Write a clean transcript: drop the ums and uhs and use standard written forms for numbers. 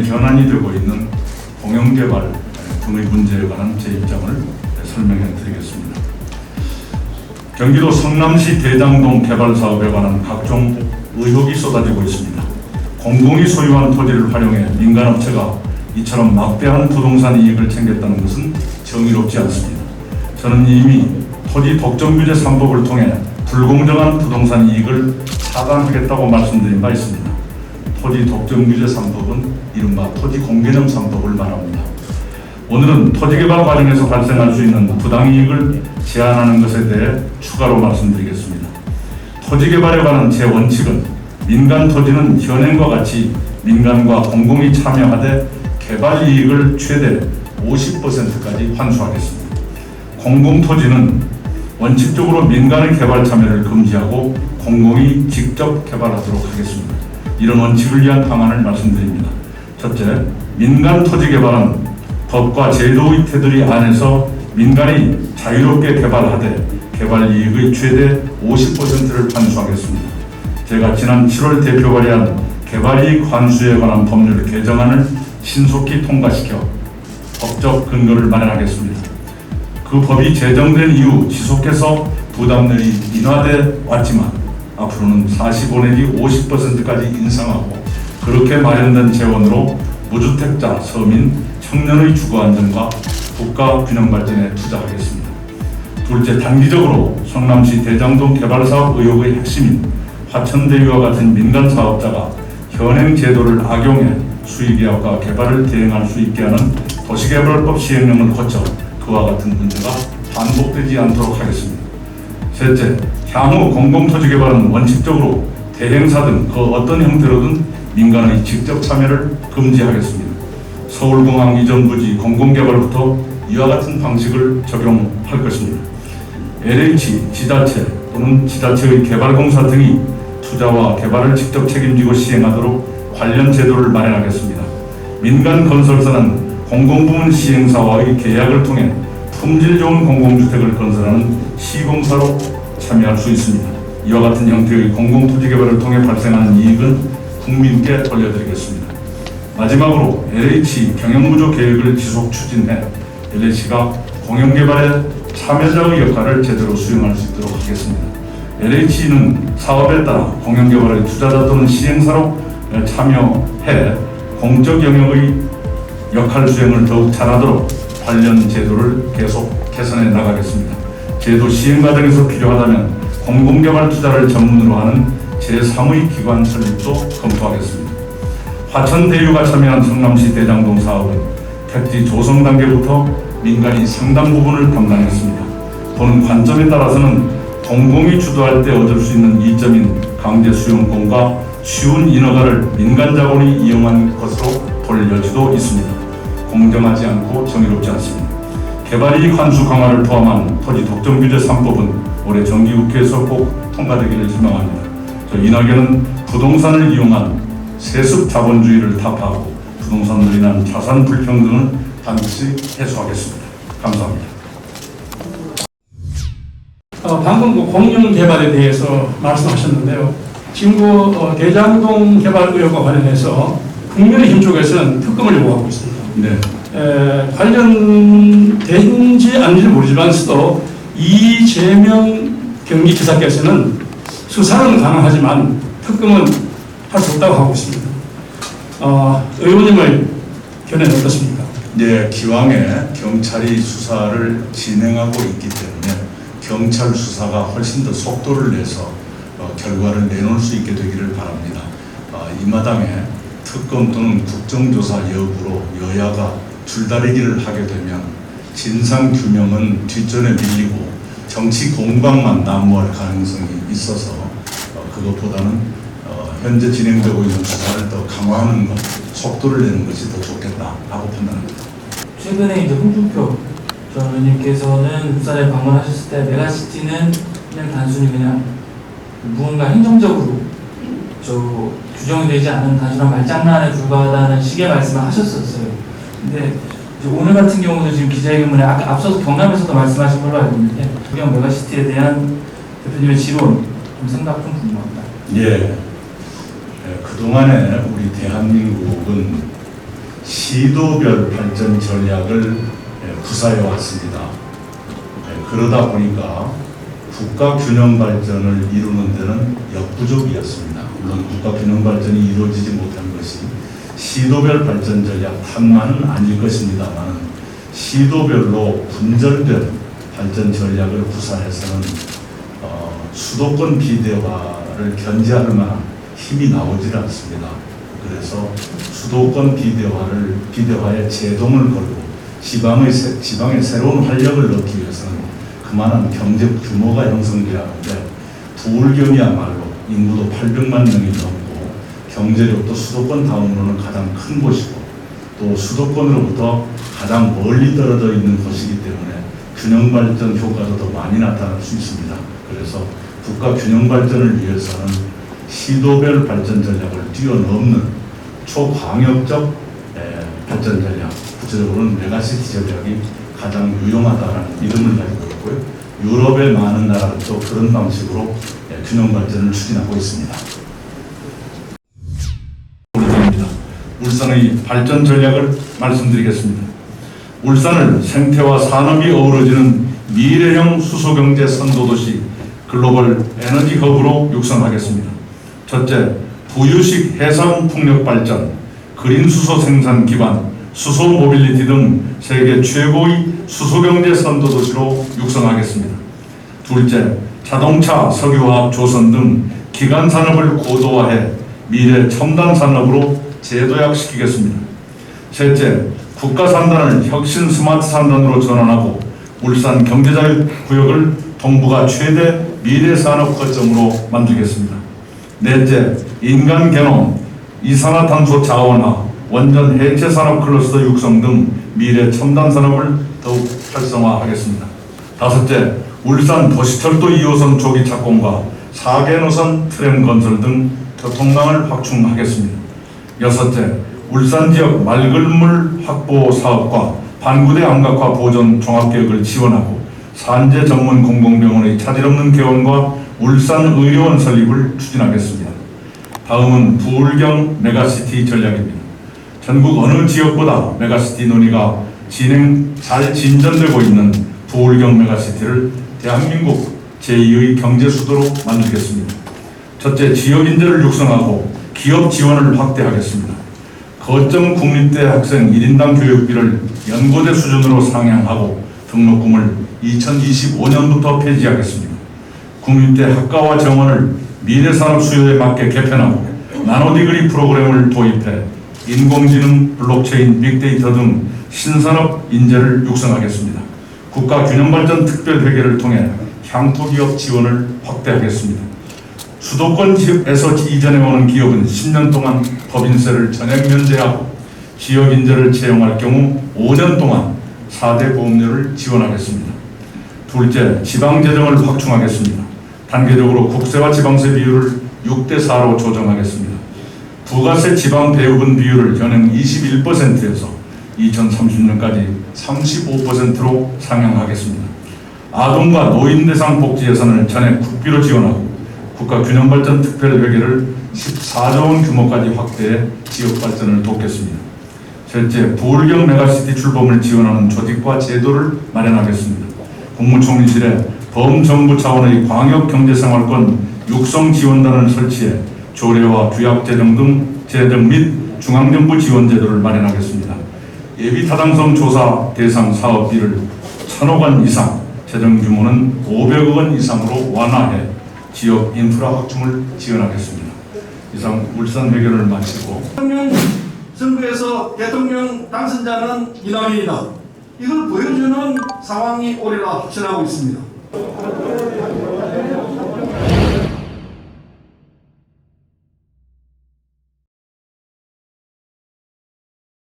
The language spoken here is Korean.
현안이 되고 있는 공영개발 등의 문제에 관한 제 입장을 설명해 드리겠습니다. 경기도 성남시 대장동 개발 사업에 관한 각종 의혹이 쏟아지고 있습니다. 공공이 소유한 토지를 활용해 민간업체가 이처럼 막대한 부동산 이익을 챙겼다는 것은 정의롭지 않습니다. 저는 이미 토지 독점규제 3법을 통해 불공정한 부동산 이익을 차단하겠다고 말씀드린 바 있습니다. 토지 독점규제 3법은 이른바 토지 공개념 3법을 말합니다. 오늘은 토지개발 과정에서 발생할 수 있는 부당이익을 제한하는 것에 대해 추가로 말씀드리겠습니다. 토지개발에 관한 제 원칙은 민간 토지는 현행과 같이 민간과 공공이 참여하되 개발 이익을 최대 50%까지 환수하겠습니다. 공공토지는 원칙적으로 민간의 개발 참여를 금지하고 공공이 직접 개발하도록 하겠습니다. 이런 원칙을 위한 방안을 말씀드립니다. 첫째, 민간 토지 개발은 법과 제도의 테두리 안에서 민간이 자유롭게 개발하되 개발 이익의 최대 50%를 환수하겠습니다. 제가 지난 7월 대표 발의한 개발이익 환수에 관한 법률 개정안을 신속히 통과시켜 법적 근거를 마련하겠습니다. 그 법이 제정된 이후 지속해서 부담률이 인하돼 왔지만 앞으로는 45 내지 50%까지 인상하고 그렇게 마련된 재원으로 무주택자, 서민, 청년의 주거 안정과 국가 균형 발전에 투자하겠습니다. 둘째, 단기적으로 성남시 대장동 개발 사업 의혹의 핵심인 화천대유와 같은 민간 사업자가 현행 제도를 악용해 수의계약과 개발을 대행할 수 있게 하는 도시개발법 시행령을 거쳐 그와 같은 문제가 반복되지 않도록 하겠습니다. 셋째, 향후 공공토지 개발은 원칙적으로 대행사 등 그 어떤 형태로든 민간의 직접 참여를 금지하겠습니다. 서울공항 이전 부지 공공개발부터 이와 같은 방식을 적용할 것입니다. LH, 지자체 또는 지자체의 개발공사 등이 투자와 개발을 직접 책임지고 시행하도록 관련 제도를 마련하겠습니다. 민간 건설사는 공공부문 시행사와의 계약을 통해 품질 좋은 공공주택을 건설하는 시공사로 참여할 수 있습니다. 이와 같은 형태의 공공토지 개발을 통해 발생하는 이익은 국민께 돌려드리겠습니다. 마지막으로 LH 경영구조 계획을 지속 추진해 LH가 공영개발의 참여자의 역할을 제대로 수행할 수 있도록 하겠습니다. LH는 사업에 따라 공영개발의 투자자 또는 시행사로 참여해 공적 영역의 역할 수행을 더욱 잘하도록 관련 제도를 계속 개선해 나가겠습니다. 제도 시행 과정에서 필요하다면 공공개발 투자를 전문으로 하는 제3의 기관 설립도 검토하겠습니다. 화천대유가 참여한 성남시 대장동 사업은 택지 조성 단계부터 민간이 상당 부분을 담당했습니다. 보는 관점에 따라서는 공공이 주도할 때 얻을 수 있는 이점인 강제 수용권과 쉬운 인허가를 민간 자본이 이용한 것으로 볼 여지도 있습니다. 공정하지 않고 정의롭지 않습니다. 개발이익 환수 강화를 포함한 토지 독점규제 3법은 올해 정기국회에서 꼭 통과되기를 희망합니다. 저 이낙연은 부동산을 이용한 세습 자본주의를 타파하고 부동산으로 인한 자산 불평등을 반드시 해소하겠습니다. 감사합니다. 방금 그 공영 개발에 대해서 말씀하셨는데요. 지금 그 대장동 개발 의혹과 관련해서 국민의힘 쪽에서는 특검을 요구하고 있습니다. 네. 관련된지 아닌지 모르지만서도 이재명 경기지사께서는 수사는 가능하지만 특검은 할 수 없다고 하고 있습니다. 의원님의 견해는 어떻습니까? 네, 기왕에 경찰이 수사를 진행하고 있기 때문에 경찰 수사가 훨씬 더 속도를 내서 결과를 내놓을 수 있게 되기를 바랍니다. 이 마당에 특검 또는 국정조사 여부로 여야가 줄다리기를 하게 되면 진상규명은 뒷전에 밀리고 정치 공방만 난무할 가능성이 있어서 그것보다는 현재 진행되고 있는 수사를 더 강화하는 것, 속도를 내는 것이 더 좋겠다라고 판단합니다. 최근에 이제 홍준표 전 의원님께서는 부산에 방문하셨을 때 메가시티는 그냥 단순히 그냥 무언가 행정적으로 규정이 되지 않은 단순한 말장난에 불과하다는 식의 말씀을 하셨었어요. 근데 오늘 같은 경우도 지금 기자회견문에 앞서서 경남에서도 말씀하신 걸로 알고 있는데 도경 메가시티에 대한 대표님의 지론 좀 생각좀 궁금합니다. 예. 그동안에 우리 대한민국은 시도별 발전 전략을 구사해 왔습니다. 그러다 보니까 국가 균형 발전을 이루는 데는 역부족이었습니다. 물론 국가 균형 발전이 이루어지지 못한 것이 시도별 발전 전략 탓만은 아닐 것입니다만 시도별로 분절된 발전 전략을 구사해서는 수도권 비대화를 견제할 만한 힘이 나오질 않습니다. 그래서 수도권 비대화에 제동을 걸고 지방의 새로운 활력을 넣기 위해서는 그만한 경제 규모가 형성돼야 하는데 부울경이야말로 인구도 800만 명이 넘고 경제력도 수도권 다음으로는 가장 큰 곳이고 또 수도권으로부터 가장 멀리 떨어져 있는 곳이기 때문에 균형 발전 효과도 더 많이 나타날 수 있습니다. 그래서 국가 균형 발전을 위해서는 시도별 발전 전략을 뛰어넘는 초광역적 발전 전략, 구체적으로는 메가시티 전략이 가장 유용하다는 믿음을 가지고 있고요. 유럽의 많은 나라들도 그런 방식으로 균형 발전을 추진하고 있습니다. 울산의 발전 전략을 말씀드리겠습니다. 울산을 생태와 산업이 어우러지는 미래형 수소경제 선도도시 글로벌 에너지 허브로 육성하겠습니다. 첫째, 부유식 해상 풍력 발전, 그린 수소 생산 기반, 수소 모빌리티 등 세계 최고의 수소경제 선도도시로 육성하겠습니다. 둘째, 자동차, 석유화학, 조선 등 기간 산업을 고도화해 미래 첨단 산업으로 재도약시키겠습니다. 셋째, 국가 산단을 혁신 스마트 산단으로 전환하고 울산 경제자유구역을 동북아 최대 미래 산업 거점으로 만들겠습니다. 넷째, 인간 개놈, 이산화탄소 자원화, 원전 해체 산업 클러스터 육성 등 미래 첨단 산업을 더욱 활성화하겠습니다. 다섯째, 울산 도시철도 2호선 조기 착공과 4개 노선 트램 건설 등 교통망을 확충하겠습니다. 여섯째, 울산 지역 맑은 물 확보 사업과 반구대 암각화 보존 종합계획을 지원하고 산재 전문 공공병원의 차질 없는 개원과 울산 의료원 설립을 추진하겠습니다. 다음은 부울경 메가시티 전략입니다. 전국 어느 지역보다 메가시티 논의가 잘 진전되고 있는 부울경 메가시티를 대한민국 제2의 경제 수도로 만들겠습니다. 첫째, 지역 인재를 육성하고 기업 지원을 확대하겠습니다. 거점 국립대 학생 1인당 교육비를 연고대 수준으로 상향하고 등록금을 2025년부터 폐지하겠습니다. 국립대 학과와 정원을 미래산업 수요에 맞게 개편하고 나노디그리 프로그램을 도입해 인공지능, 블록체인, 빅데이터 등 신산업 인재를 육성하겠습니다. 국가균형발전 특별회계를 통해 향토기업 지원을 확대하겠습니다. 수도권에서 이전해 오는 기업은 10년 동안 법인세를 전액 면제하고 지역 인재를 채용할 경우 5년 동안 4대 보험료를 지원하겠습니다. 둘째, 지방재정을 확충하겠습니다. 단계적으로 국세와 지방세 비율을 6대4로 조정하겠습니다. 부가세 지방 배후분 비율을 현행 21%에서 2030년까지 35%로 상향하겠습니다. 아동과 노인 대상 복지 예산을 전액 국비로 지원하고 국가균형발전 특별회계를 14조 원 규모까지 확대해 지역 발전을 돕겠습니다. 셋째, 부울경 메가시티 출범을 지원하는 조직과 제도를 마련하겠습니다. 국무총리실에 범정부 차원의 광역경제생활권 육성지원단을 설치해 조례와 규약 제정 및 중앙정부 지원 제도를 마련하겠습니다. 예비타당성 조사 대상 사업비를 1,000억 원 이상, 재정 규모는 500억 원 이상으로 완화해 지역 인프라 확충을 지원하겠습니다. 이상 울산 회견을 마치고 대통령 선거에서 대통령 당선자는 이남입니다. 이걸 보여주는 상황이 오리라 확신하고 있습니다.